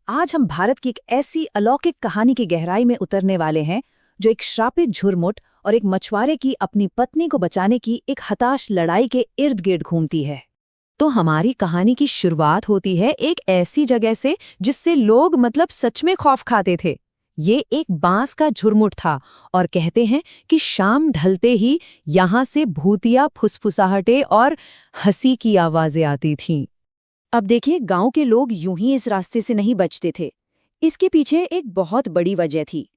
आज हम भारत की एक ऐसी अलौकिक कहानी की गहराई में उतरने वाले हैं जो एक श्रापित झुरमुट और एक मछुआरे की अपनी पत्नी को बचाने की एक हताश लड़ाई के इर्द गिर्द घूमती है। तो हमारी कहानी की शुरुआत होती है एक ऐसी जगह से जिससे लोग सच में खौफ खाते थे। ये एक बांस का झुरमुट था और कहते हैं कि शाम ढलते ही यहाँ से भूतिया फुसफुसाहटें और हंसी की आवाजें आती थीं। अब देखिए, गांव के लोग यूं ही इस रास्ते से नहीं बचते थे। इसके पीछे एक बहुत बड़ी वजह थी।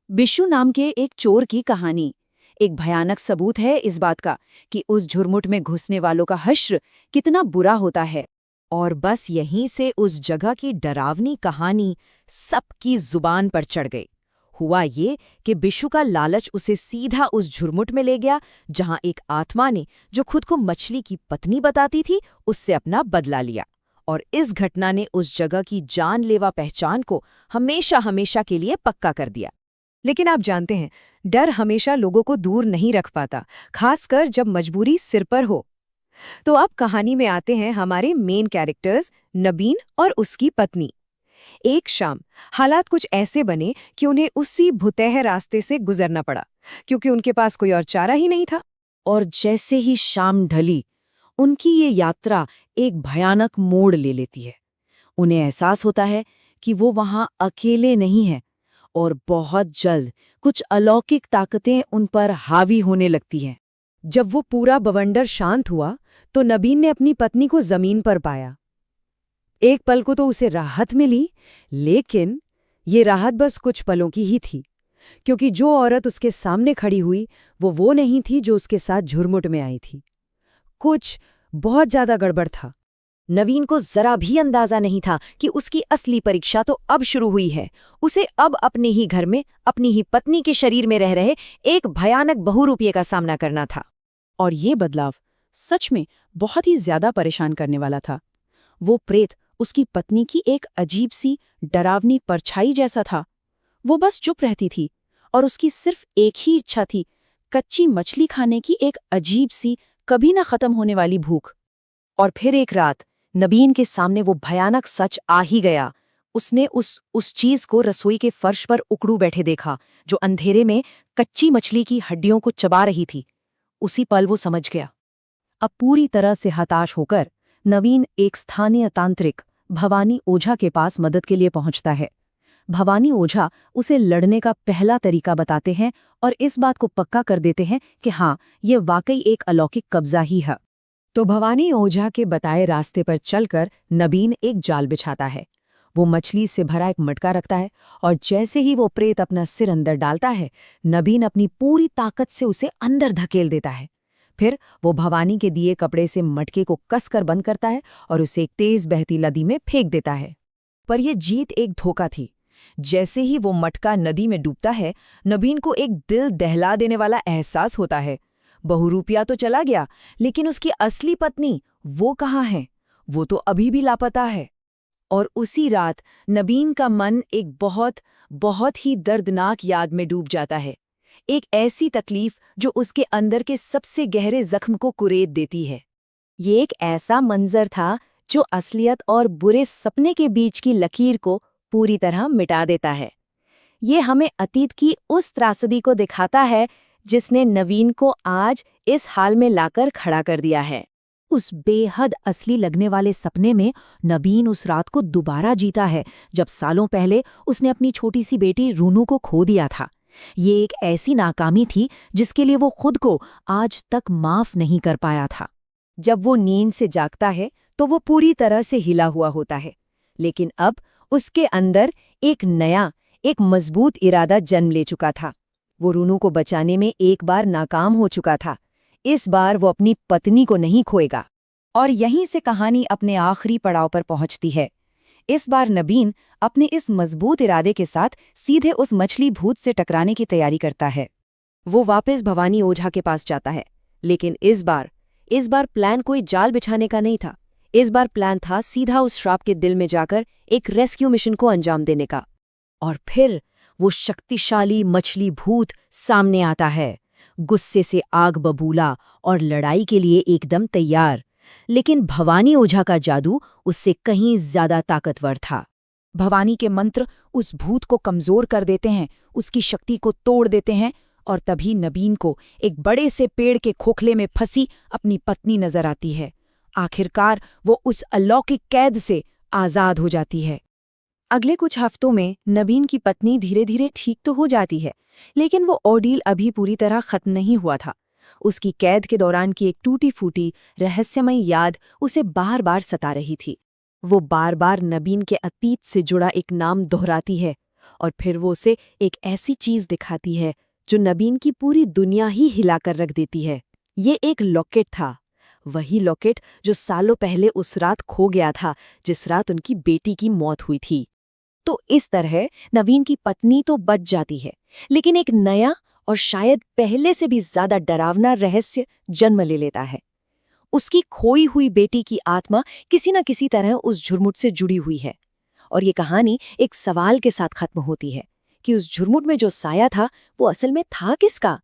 बिशु नाम के एक चोर की कहानी एक भयानक सबूत है इस बात का कि उस झुरमुट में घुसने वालों का हश्र कितना बुरा होता है। और बस यहीं से उस जगह की डरावनी कहानी सबकी जुबान पर चढ़ गई। हुआ ये कि बिशु का लालच उसे सीधा उस झुरमुट में ले गया जहां एक आत्मा ने, जो खुद को मछली की पत्नी बताती थी, उससे अपना बदला लिया। और इस घटना ने उस जगह की जानलेवा पहचान को हमेशा हमेशा के लिए पक्का कर दिया। लेकिन आप जानते हैं, डर हमेशा लोगों को दूर नहीं रख पाता, खासकर जब मजबूरी सिर पर हो। तो अब कहानी में आते हैं हमारे मेन कैरेक्टर्स नबीन और उसकी पत्नी। एक शाम हालात कुछ ऐसे बने कि उन्हें उसी भुतैह रास्ते से गुजरना पड़ा, क्योंकि उनके पास कोई और चारा ही नहीं था। और जैसे ही शाम ढली, उनकी ये यात्रा एक भयानक मोड़ ले लेती है। उन्हें एहसास होता है कि वो वहां अकेले नहीं हैं और बहुत जल्द कुछ अलौकिक ताकतें उन पर हावी होने लगती हैं। जब वो पूरा बवंडर शांत हुआ तो नबीन ने अपनी पत्नी को जमीन पर पाया। एक पल को तो उसे राहत मिली, लेकिन ये राहत बस कुछ पलों की ही थी, क्योंकि जो औरत उसके सामने खड़ी हुई वो नहीं थी जो उसके साथ झुरमुट में आई थी। कुछ बहुत ज्यादा गड़बड़ था। नवीन को जरा भी अंदाजा नहीं था कि उसकी असली परीक्षा तो अब शुरू हुई है। उसे अब अपने ही घर में अपनी ही पत्नी के शरीर में रह रहे एक भयानक बहुरूपिये का सामना करना था। और ये बदलाव सच में बहुत ही ज्यादा परेशान करने वाला था। वो प्रेत उसकी पत्नी की एक अजीब सी डरावनी परछाई जैसा था। वो बस चुप रहती थी और उसकी सिर्फ एक ही इच्छा थी, कच्ची मछली खाने की एक अजीब सी कभी न खत्म होने वाली भूख। और फिर एक रात नबीन के सामने वो भयानक सच आ ही गया। उसने उस चीज को रसोई के फर्श पर उकड़ू बैठे देखा, जो अंधेरे में कच्ची मछली की हड्डियों को चबा रही थी। उसी पल वो समझ गया। अब पूरी तरह से हताश होकर नवीन एक स्थानीय तांत्रिक भवानी ओझा के पास मदद के लिए पहुंचता है। भवानी ओझा उसे लड़ने का पहला तरीका बताते हैं और इस बात को पक्का कर देते हैं कि हाँ, ये वाकई एक अलौकिक कब्जा ही है। तो भवानी ओझा के बताए रास्ते पर चलकर नबीन एक जाल बिछाता है। वो मछली से भरा एक मटका रखता है और जैसे ही वो प्रेत अपना सिर अंदर डालता है, नबीन अपनी पूरी ताकत से उसे अंदर धकेल देता है। फिर वो भवानी के दिए कपड़े से मटके को कसकर बंद करता है और उसे एक तेज बहती नदी में फेंक देता है। पर यह जीत एक धोखा थी। जैसे ही वो मटका नदी में डूबता है, नबीन को एक दिल दहला देने वाला एहसास होता है। बहुरूपिया तो चला गया, लेकिन उसकी असली पत्नी वो कहाँ है? वो तो अभी भी लापता है। और उसी रात नबीन का मन एक बहुत ही दर्दनाक याद में डूब जाता है। एक ऐसी तकलीफ जो उसके अंदर के सबसे गहरे जख्म को कुरेद देती है। ये एक ऐसा मंजर था जो असलियत और बुरे सपने के बीच की लकीर को पूरी तरह मिटा देता है। ये हमें अतीत की उस त्रासदी को दिखाता है जिसने नवीन को आज इस हाल में लाकर खड़ा कर दिया है। उस बेहद असली लगने वाले सपने में नबीन उस रात को दोबारा जीता है जब सालों पहले उसने अपनी छोटी सी बेटी रूनू को खो दिया था। ये एक ऐसी नाकामी थी जिसके लिए वो खुद को आज तक माफ नहीं कर पाया था। जब वो नींद से जागता है तो वो पूरी तरह से हिला हुआ होता है, लेकिन अब उसके अंदर एक मजबूत इरादा जन्म ले चुका था। वो रूनू को बचाने में एक बार नाकाम हो चुका था। इस बार वो अपनी पत्नी को नहीं खोएगा। और यहीं से कहानी अपने आखिरी पड़ाव पर पहुंचती है। इस बार नबीन अपने इस मजबूत इरादे के साथ सीधे उस मछली भूत से टकराने की तैयारी करता है। वो वापस भवानी ओझा के पास जाता है, लेकिन इस बार प्लान कोई जाल बिछाने का नहीं था। इस बार प्लान था सीधा उस श्राप के दिल में जाकर एक रेस्क्यू मिशन को अंजाम देने का। और फिर वो शक्तिशाली मछली भूत सामने आता है, गुस्से से आग बबूला और लड़ाई के लिए एकदम तैयार। लेकिन भवानी ओझा का जादू उससे कहीं ज्यादा ताकतवर था। भवानी के मंत्र उस भूत को कमजोर कर देते हैं, उसकी शक्ति को तोड़ देते हैं, और तभी नबीन को एक बड़े से पेड़ के खोखले में फंसी अपनी पत्नी नजर आती है। आखिरकार वो उस अलौकिक कैद से आजाद हो जाती है। अगले कुछ हफ्तों में नबीन की पत्नी धीरे धीरे ठीक तो हो जाती है, लेकिन वो ऑर्डील अभी पूरी तरह खत्म नहीं हुआ था। उसकी कैद के दौरान की एक टूटी फूटी रहस्यमयी याद उसे बार बार सता रही थी। वो बार बार नबीन के अतीत से जुड़ा एक नाम दोहराती है, और फिर वो उसे एक ऐसी चीज दिखाती है जो नबीन की पूरी दुनिया ही हिलाकर रख देती है। ये एक लॉकेट था, वही लॉकेट जो सालों पहले उस रात खो गया था, जिस रात उनकी बेटी की मौत हुई थी। तो इस तरह नवीन की पत्नी तो बच जाती है, लेकिन एक नया और शायद पहले से भी ज्यादा डरावना रहस्य जन्म ले लेता है। उसकी खोई हुई बेटी की आत्मा किसी न किसी तरह उस झुरमुट से जुड़ी हुई है, और ये कहानी एक सवाल के साथ खत्म होती है कि उस झुरमुट में जो साया था वो असल में था किसका।